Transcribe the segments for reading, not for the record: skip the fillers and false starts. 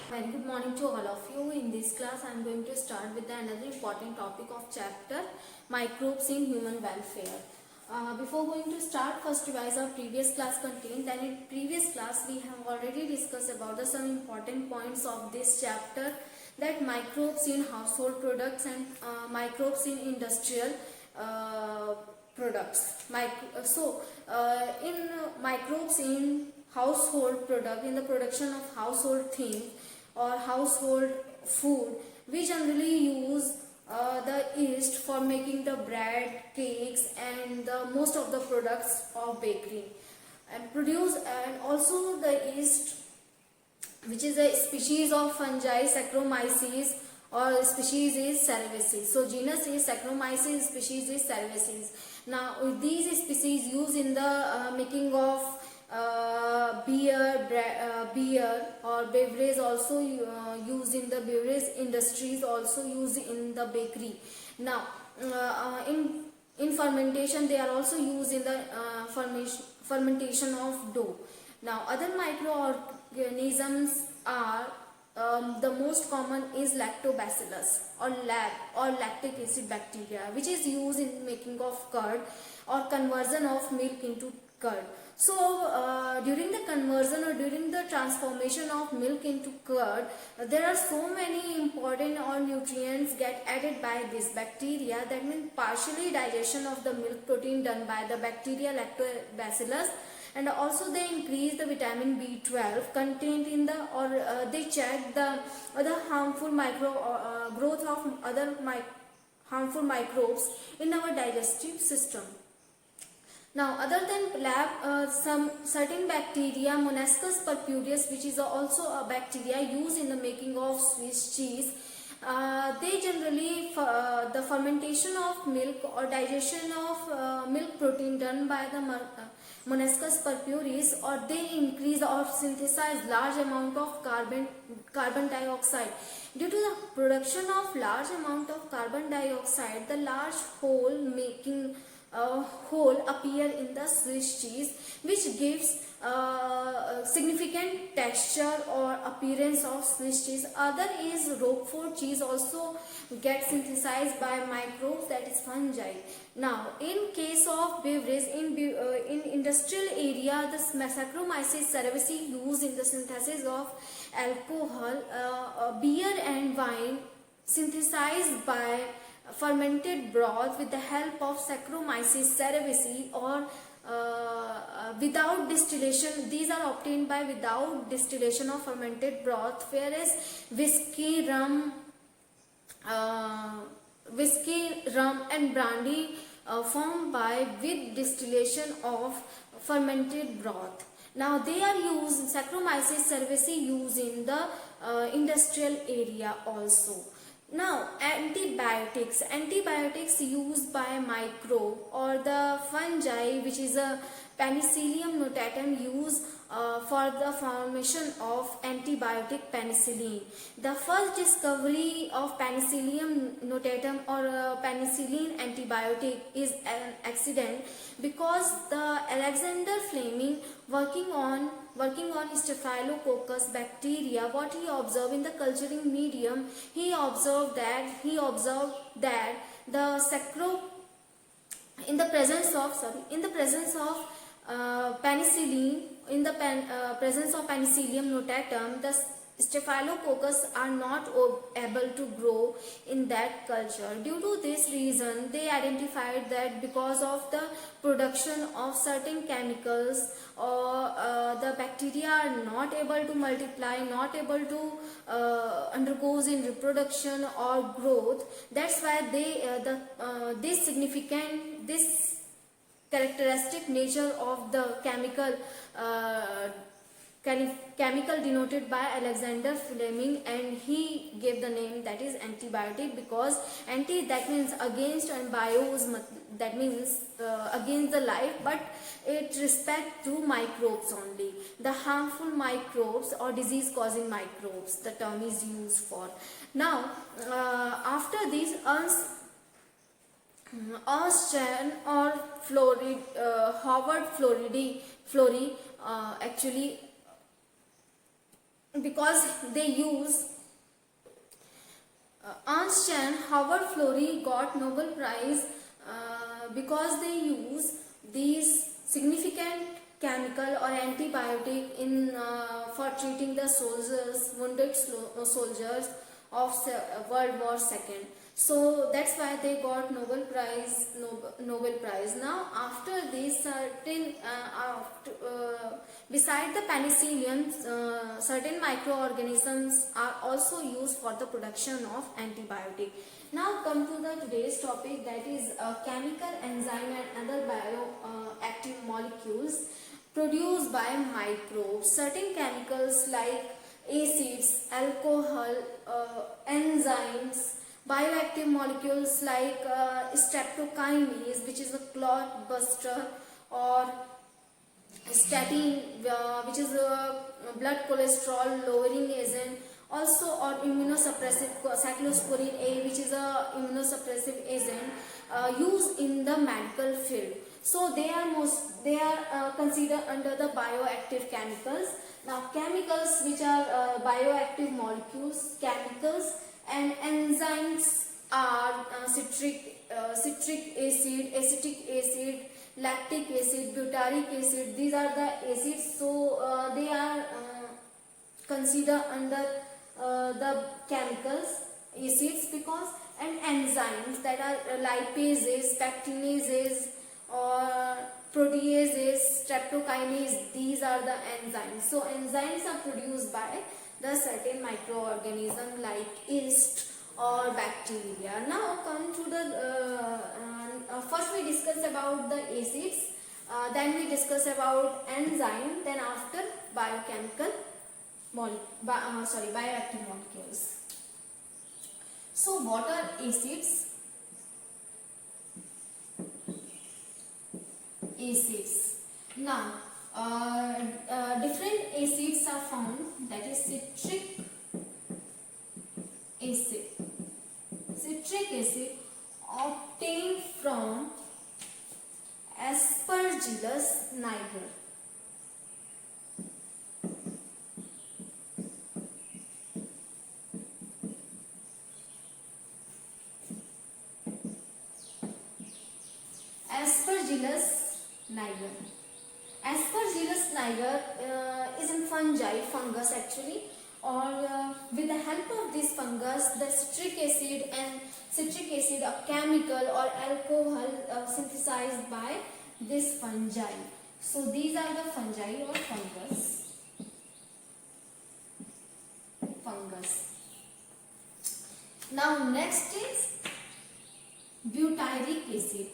Very good morning to all of you. In this class, I am going to start with another important topic of chapter microbes in human welfare. Before going to start, first revise our previous class content. Then in previous class, we have already discussed about some important points of this chapter, that microbes in household products and microbes in industrial products. In microbes in household product, in the production of household things or household food, we generally use the yeast for making the bread, cakes, and the most of the products of bakery, and also the yeast, which is a species of fungi, Saccharomyces, or species is Cerevisiae. So genus is Saccharomyces, species is Cerevisiae. Now these species used in the making of beer or beverage, also used in the beverage industries, also used in the bakery. Now in fermentation, they are also used in the fermentation of dough. Now other microorganisms are the most common is lactobacillus or lactic acid bacteria, which is used in making of curd or conversion of milk into curd. So during the conversion or during the transformation of milk into curd, there are so many important or nutrients get added by this bacteria. That means partially digestion of the milk protein done by the bacteria lactobacillus, and also they increase the vitamin B12 content in the, or they check the other harmful growth of other harmful microbes in our digestive system. Now other than some certain bacteria, Monaskos purpureus, which is also a bacteria used in the making of Swiss cheese, they generally the fermentation of milk or digestion of milk protein done by the Monaskos purpureus, or they increase or synthesize large amount of carbon dioxide. Due to the production of large amount of carbon dioxide, the large hole appear in the Swiss cheese, which gives significant texture or appearance of Swiss cheese. Other is Roquefort cheese, also gets synthesized by microbes, that is fungi. Now in case of beverage, in industrial area, the Saccharomyces cerevisiae used in the synthesis of alcohol, beer and wine, synthesized by fermented broth with the help of Saccharomyces cerevisiae, or without distillation. These are obtained by without distillation of fermented broth, whereas whiskey, rum and brandy formed by with distillation of fermented broth. Now they are used, Saccharomyces cerevisiae used in the industrial area also. Now antibiotics used by microbe or the fungi, which is a Penicillium notatum, used for the formation of antibiotic penicillin. The first discovery of Penicillium notatum or penicillin antibiotic is an accident, because the Alexander Fleming working on Staphylococcus bacteria, what he observed in the culturing medium, he observed that the in the presence of penicillin, in the presence of Penicillium notatum, the Staphylococcus are not able to grow in that culture. Due to this reason, they identified that because of the production of certain chemicals, or the bacteria are not able to multiply, not able to undergoes in reproduction or growth. That's why this characteristic nature of the chemical denoted by Alexander Fleming, and he gave the name, that is antibiotic, because that means against, and bios, that means against the life, but it respect to microbes only, the harmful microbes or disease causing microbes, the term is used for. Now after these Ernst Chan or Howard Florey actually because they use Ernst and Howard Florey got Nobel Prize because they use these significant chemical or antibiotic in for treating the soldiers, wounded soldiers of World War II. So that's why they got Nobel Prize. Nobel Prize. Now after this, beside the penicillin, certain microorganisms are also used for the production of antibiotic. Now come to the today's topic, that is chemical, enzyme and other bioactive molecules produced by microbes. Certain chemicals like acids, alcohol, enzymes, bioactive molecules like streptokinase, which is a clot buster, or statin, which is a blood cholesterol lowering agent, also, or immunosuppressive cyclosporin A, which is a immunosuppressive agent used in the medical field. So they are considered under the bioactive chemicals. Now chemicals which are bioactive molecules, chemicals and enzymes are citric acid, acetic acid, lactic acid, butyric acid. These are the acids. So they are considered under the chemicals, acids, because, and enzymes, that are lipases, pectinases, or proteases, streptokinase. These are the enzymes. So enzymes are produced by the certain microorganism like yeast or bacteria. Now come to the first we discuss about the acids, then we discuss about enzyme, then after biochemical bioactive molecules. So what are acids? Acids. Now different acids are found, that is citric acid. Citric acid obtained from Aspergillus niger. Aspergillus niger. Aspergillus niger is a fungus actually, or with the help of this fungus, the citric acid, a chemical or alcohol synthesized by this fungi. So these are the fungi or fungus. Now next is butyric acid.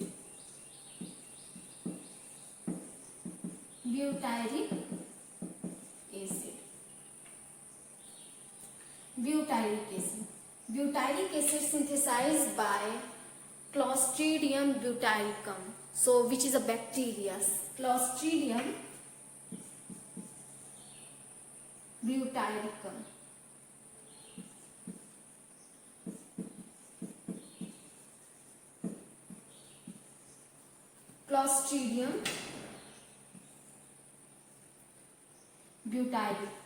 Butyric acid. Butyric acid synthesized by Clostridium butyricum. So which is a bacteria. Clostridium butyricum. Clostridium butyricum.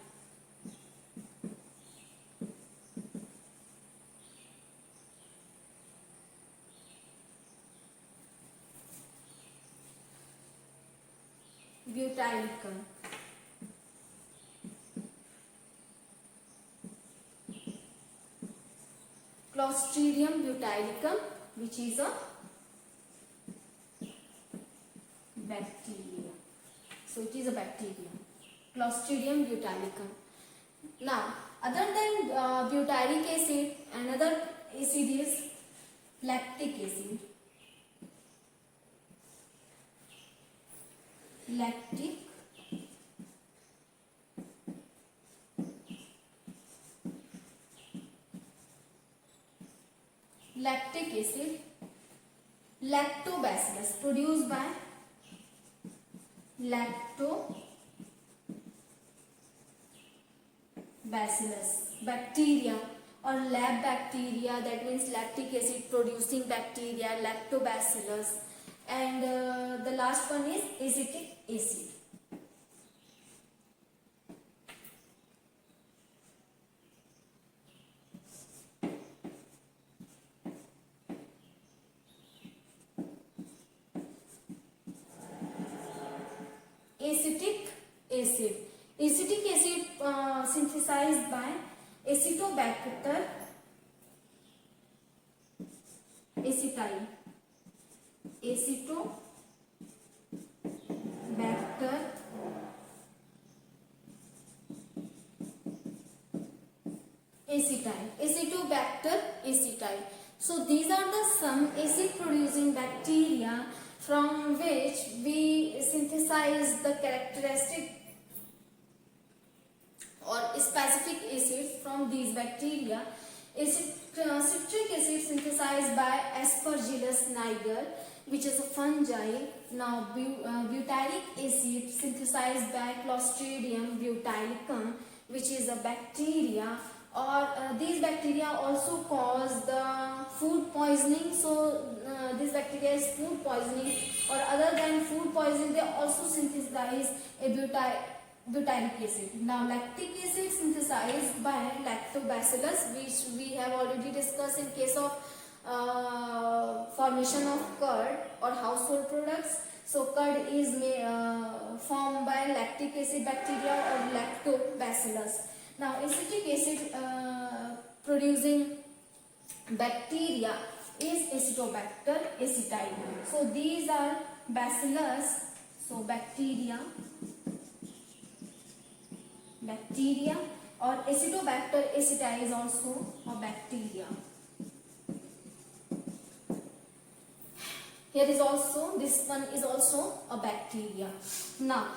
Butyricum. Clostridium butyricum, which is a bacteria. So it is a bacteria. Clostridium butyricum. Now, other than butyric acid, another acid is lactic acid. Lactic acid, lactobacillus, produced by lactobacillus bacteria or lab bacteria, that means lactic acid producing bacteria, lactobacillus. And the last one is acetic acid. acetic acid. Acetic acid synthesized by Acetobacter acetyl. Acetobacter acetyl. Acetobacter acetyl. So these are the some acid producing bacteria from which we synthesize the characteristic or specific acids from these bacteria. Citric acid synthesized by Aspergillus niger, which is a fungi. Now butyric acid synthesized by Clostridium butylicum, which is a bacteria. Or these bacteria also cause the food poisoning. So this bacteria is food poisoning, or other than food poisoning, they also synthesize a butyric acid. Now lactic acid synthesized by Lactobacillus, which we have already discussed in case of formation of curd or household products. So curd is formed by lactic acid bacteria or Lactobacillus. Now acetic acid producing bacteria is Acetobacter acetyl. So these are bacillus, so bacteria or Acetobacter acetyl is also a bacteria. Here is also, this one is also a bacteria. Now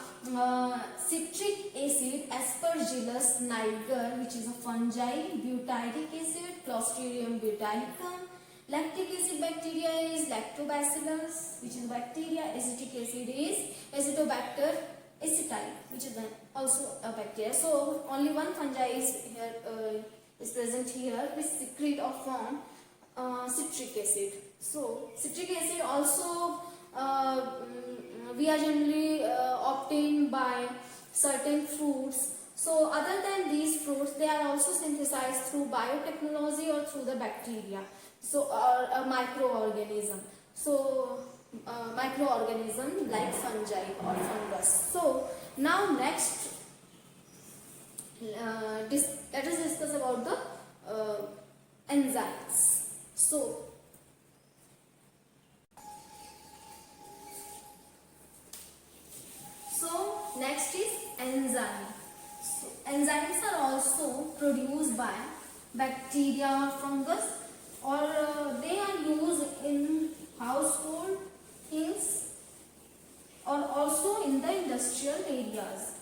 citric acid, Aspergillus niger, which is a fungi. Butyric acid, Clostridium butylicum. Lactic acid bacteria is Lactobacillus, which is bacteria. Acetic acid is Acetobacter acetyl, which is also a bacteria. So only one fungi is here is present here, which secrete or form citric acid. So citric acid also we are generally obtained by certain fruits. So other than these fruits, they are also synthesized through biotechnology or through the bacteria. So a microorganism. So microorganism like fungi or fungus. So now next let us discuss about the enzymes. So next is enzyme. So enzymes are also produced by bacteria or fungus, or they are used in household things or also in the industrial areas.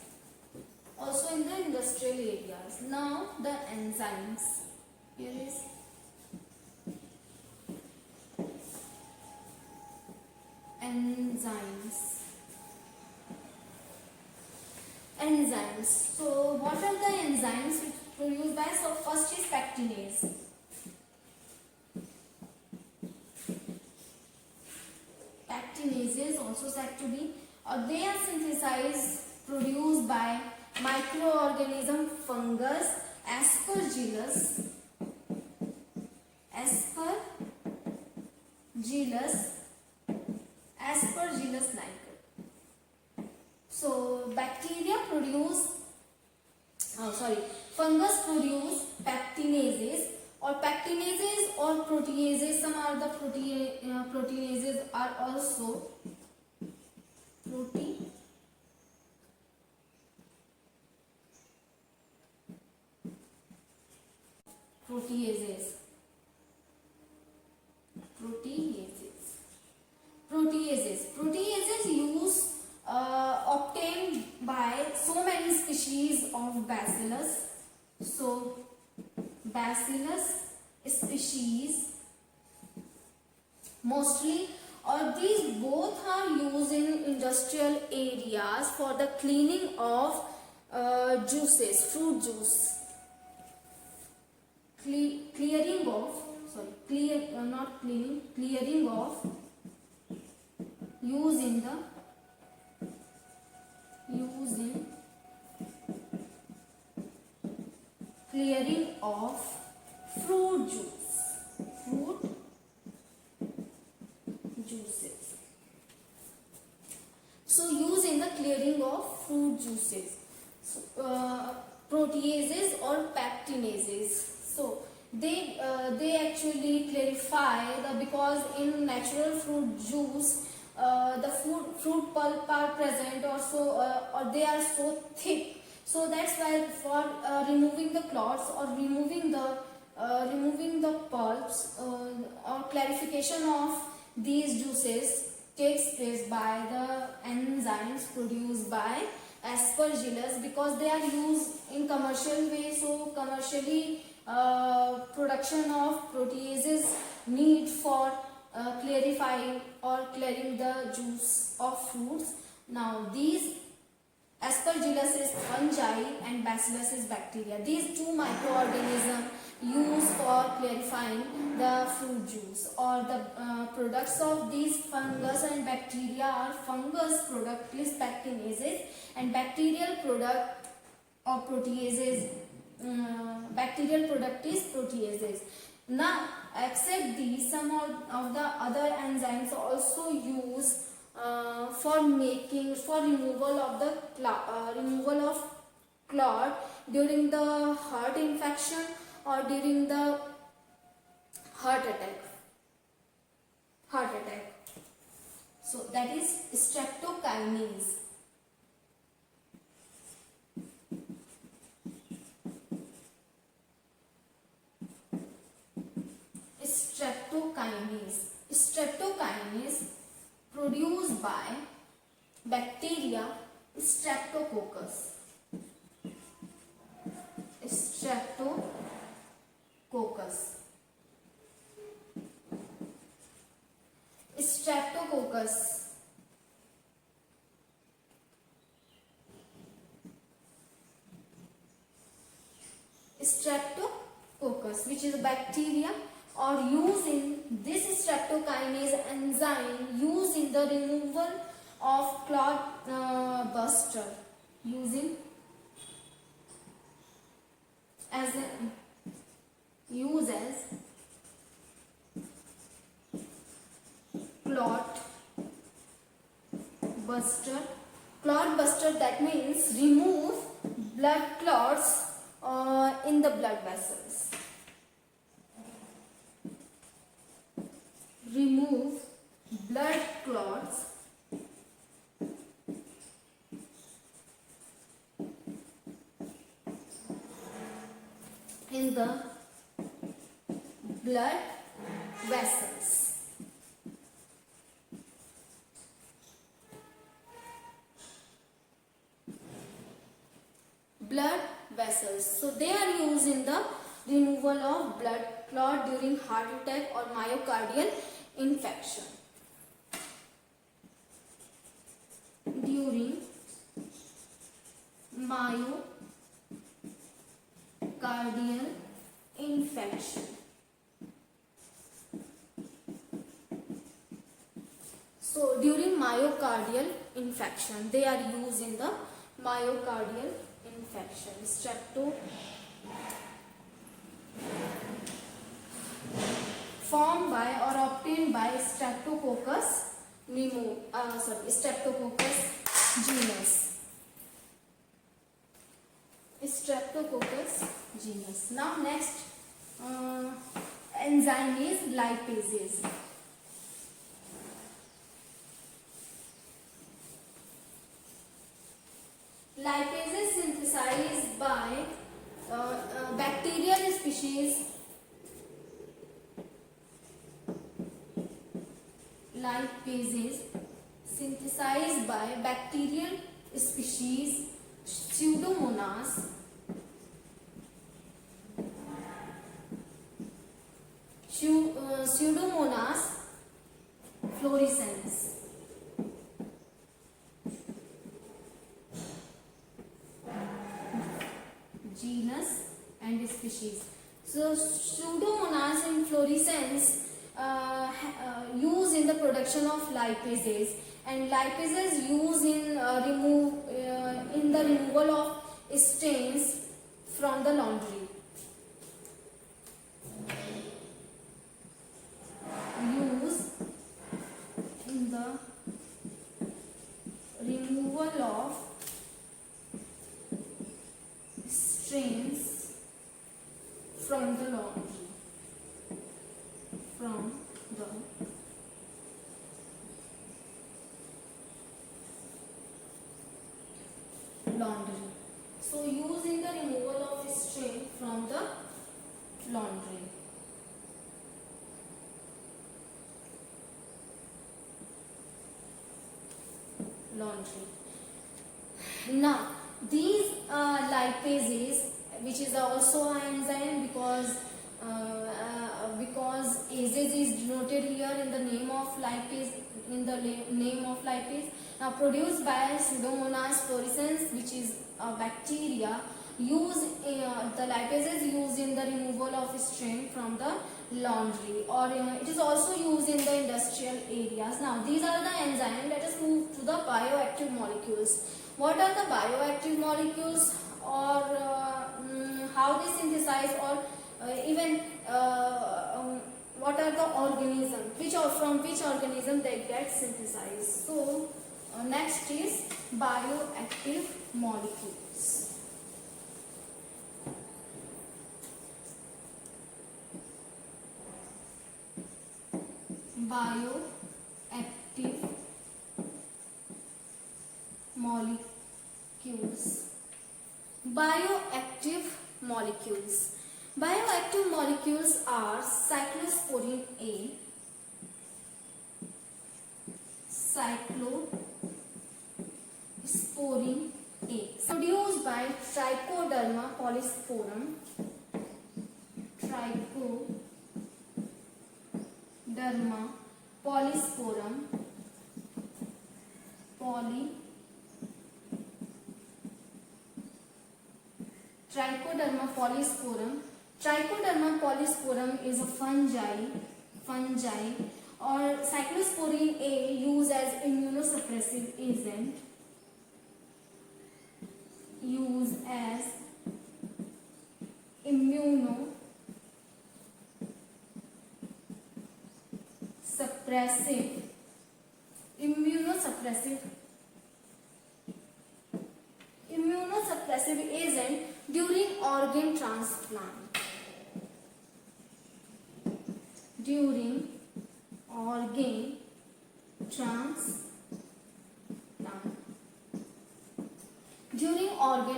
Now the enzymes. Here is enzymes. So what are the enzymes which produced by? So first is pectinase. Pectinases also said to be, or they are synthesized, produced by microorganism fungus Aspergillus niger. So fungus produce pectinases or proteases. Some are the proteases are also proteases. Proteases use obtained by so many species of bacillus. So bacillus species mostly, or these both are used in industrial areas for the cleaning of juices, fruit juice. Clearing of using clearing of fruit juices. So use in the clearing of fruit juices. So, proteases or pectinases. So they actually clarify the, because in natural fruit juice the fruit pulp are present, or so or they are so thick, so that's why for removing the clots or removing the pulps or clarification of these juices takes place by the enzymes produced by aspergillus, because they are used in commercial way. So commercially production of proteases need for clarifying or clearing the juice of fruits. Now these Aspergillus is fungi and Bacillus is bacteria. These two microorganisms used for clarifying the fruit juice, or the products of these fungus and bacteria are: fungus product is pectinases and bacterial product or proteases. Bacterial product is proteases. Now, except these, some of the other enzymes also use for removal of the removal of clot during the heart infection or during the heart attack. So that is streptokinase. Streptokinase produced by bacteria Streptococcus. Streptococcus, which is a bacteria, or using this streptokinase enzyme used in the removal of clot buster, using as clot buster. Clot buster, that means remove blood clots in the blood vessels. Remove blood clots in the blood vessels. Blood vessels. So they are used in the removal of blood clot during heart attack or myocardial infection. During myocardial infection. So during myocardial infection, they are used in the myocardial infection. Formed by or obtained by Streptococcus Streptococcus genus. Streptococcus genus. Now next enzyme is lipases. Lipases synthesized by bacterial species. Lipases synthesized by bacterial species Pseudomonas fluorescens. Genus and species. So Pseudomonas inflorescens used in the production of lipases, and lipases used in the removal of stains from the laundry. Use in the removal of strains from the laundry. From the laundry. So use in the removal of strain from the laundry. Now these lipases, which is also an enzyme, because ases is denoted here in the name of lipase, now produced by Pseudomonas fluorescens, which is a bacteria. The lipases used in the removal of strain from the laundry, or it is also used in the industrial areas. Now these are the enzymes. Let us move to the bioactive molecules. What are the bioactive molecules, or how they synthesize, or even what are the organisms, from which organism they get synthesized. So next is bioactive molecules. Bioactive molecules. Bioactive molecules are cyclosporine A, produced by Trichoderma polysporum, Trichoderma polysporum is a fungi, or cyclosporine A used as immunosuppressive agent. Immunosuppressive agent during organ transplant. During organ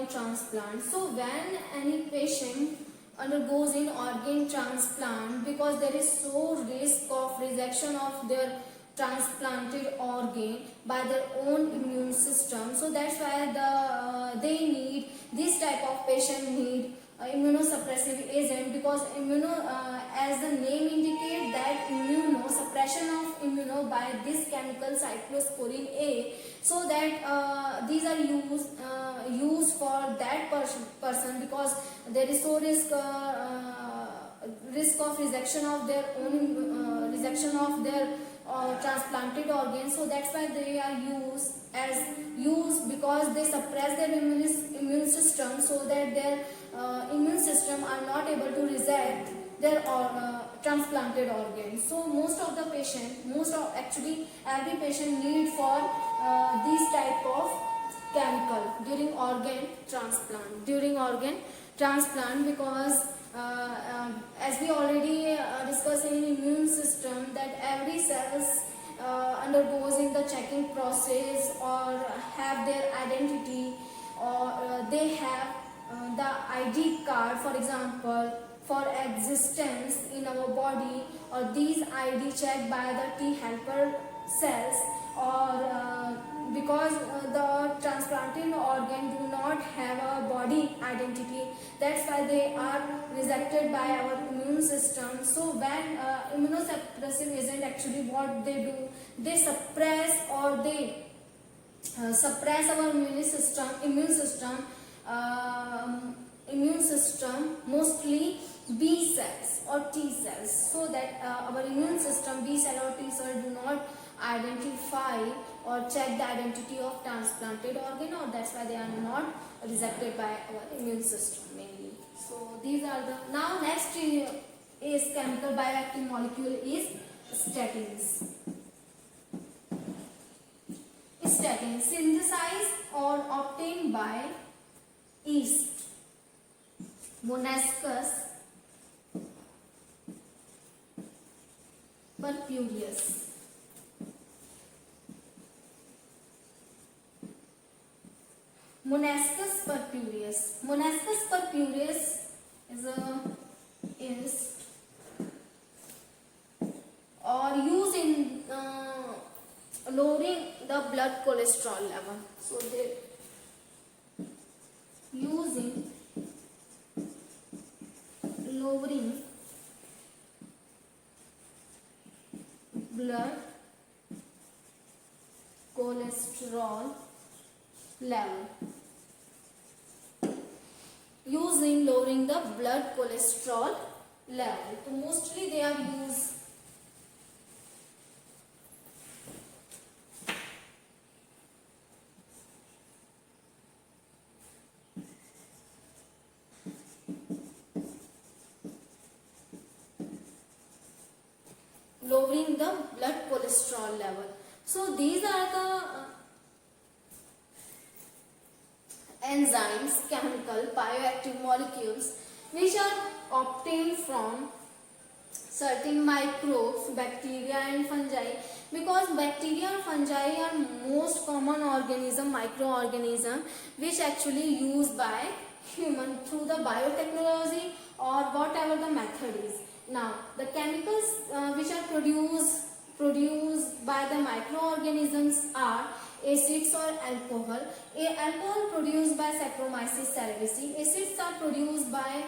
transplant. So when any patient undergoes an organ transplant, because there is so risk of rejection of their transplanted organ by their own immune system, so that's why this type of patient need immunosuppressive agent, because as the name indicates that suppression of by this chemical cyclosporine A, so that these are used for that person, because there is so risk of rejection of their own transplanted organs. So that's why they are used because they suppress their immune system, so that their immune system are not able to reject their transplanted organs. So actually every patient need for these type of chemical during organ transplant, because as we already discussed in immune system, that every cells undergoes in the checking process, or have their identity, or they have the ID card, for example, for existence in our body, or these ID checked by the T helper cells, or because the transplanted organ do not have a body identity, that's why they are rejected by our immune system. So when immunosuppressive agent, actually what they do, they suppress our immune system, mostly B cells or T cells, so that our immune system, B cell or T cell, do not identify or check the identity of transplanted organ, or that's why they are not rejected by our immune system mainly. So these are the, now next is chemical bioactive molecule is statins. Statins synthesized or obtained by yeast. Monaskos purpureus. Monaskos purpureus. Monaskos purpureus is a yeast or used in lowering the blood cholesterol level. So they using lowering blood cholesterol level. Using lowering the blood cholesterol level. So mostly they are used lowering the blood cholesterol level. So these are the enzymes, chemical, bioactive molecules which are obtained from certain microbes, bacteria and fungi, because bacteria and fungi are most common organism, microorganism which actually used by human through the biotechnology or whatever the method is. Now the chemicals which are produced by the microorganisms are acids or alcohol. Alcohol produced by Saccharomyces cerevisiae. Acids are produced by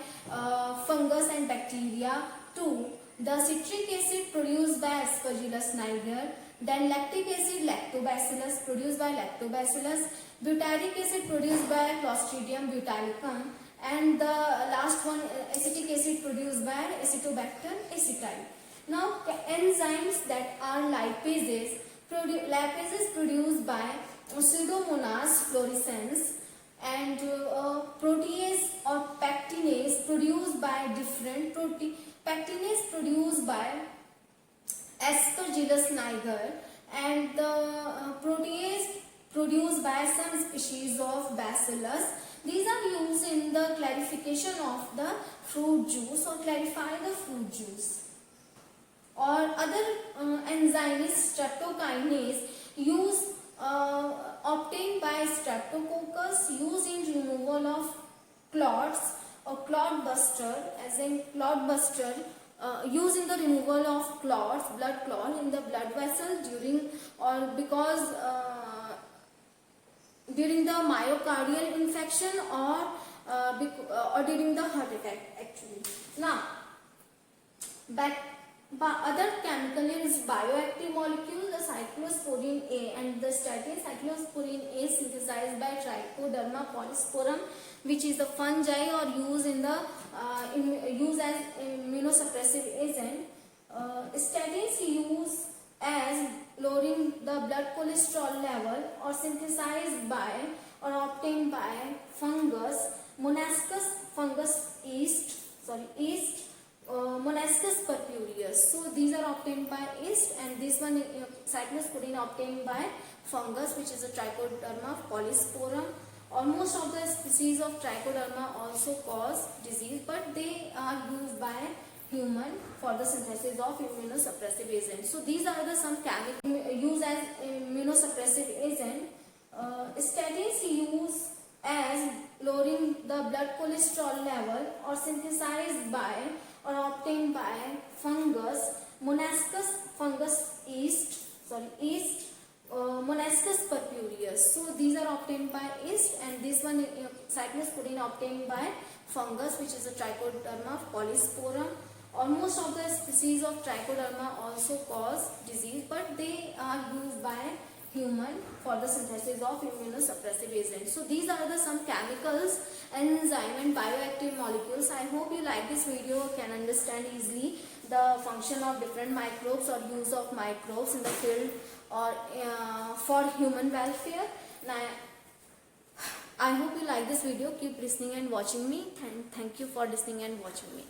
fungus and bacteria. 2. The citric acid produced by Aspergillus niger. Then lactic acid, lactobacillus, produced by lactobacillus. Butyric acid produced by Clostridium botulicum. And the last one, acetic acid produced by Acetobacter aceti. Now enzymes that are lipases. Lipases produced by Pseudomonas fluorescens, and protease or pectinase produced by different pectinase produced by Aspergillus niger, and the protease produced by some species of Bacillus. These are used in the clarification of the fruit juice or clarify the fruit juice. Or other enzyme is streptokinase, obtained by Streptococcus, used in removal of clots or clot buster, as in clot buster, used in the removal of clots, blood clot in the blood vessel during or because during the myocardial infection or during the heart attack actually. Now other chemical is bioactive molecule, the cyclosporine A and the statin. Cyclosporine A synthesized by Trichoderma polysporum, which is the fungi or used in the used as immunosuppressive agent. Statins used as lowering the blood cholesterol level or synthesized by or obtained by fungus, Monaskos fungus yeast. Monaskos purpureus. So these are obtained by yeast, and this one cyclosporine obtained by fungus, which is a Trichoderma polysporum. Almost of the species of Trichoderma also cause disease, but they are used by human for the synthesis of immunosuppressive agents. So these are the some chemicals used as immunosuppressive agent. Statins used as lowering the blood cholesterol level or synthesized by or obtained by fungus, Monaskos fungus yeast, Monaskos purpureus. So these are obtained by yeast, and this one cyclosporine obtained by fungus, which is a Trichoderma polysporum. Almost of the species of Trichoderma also cause disease, but they are used by human for the synthesis of immunosuppressive agents. So these are the some chemicals, enzyme and bioactive molecules. I hope you like this video, can understand easily the function of different microbes or use of microbes in the field or for human welfare. Now, I hope you like this video. Keep listening and watching me. Thank you for listening and watching me.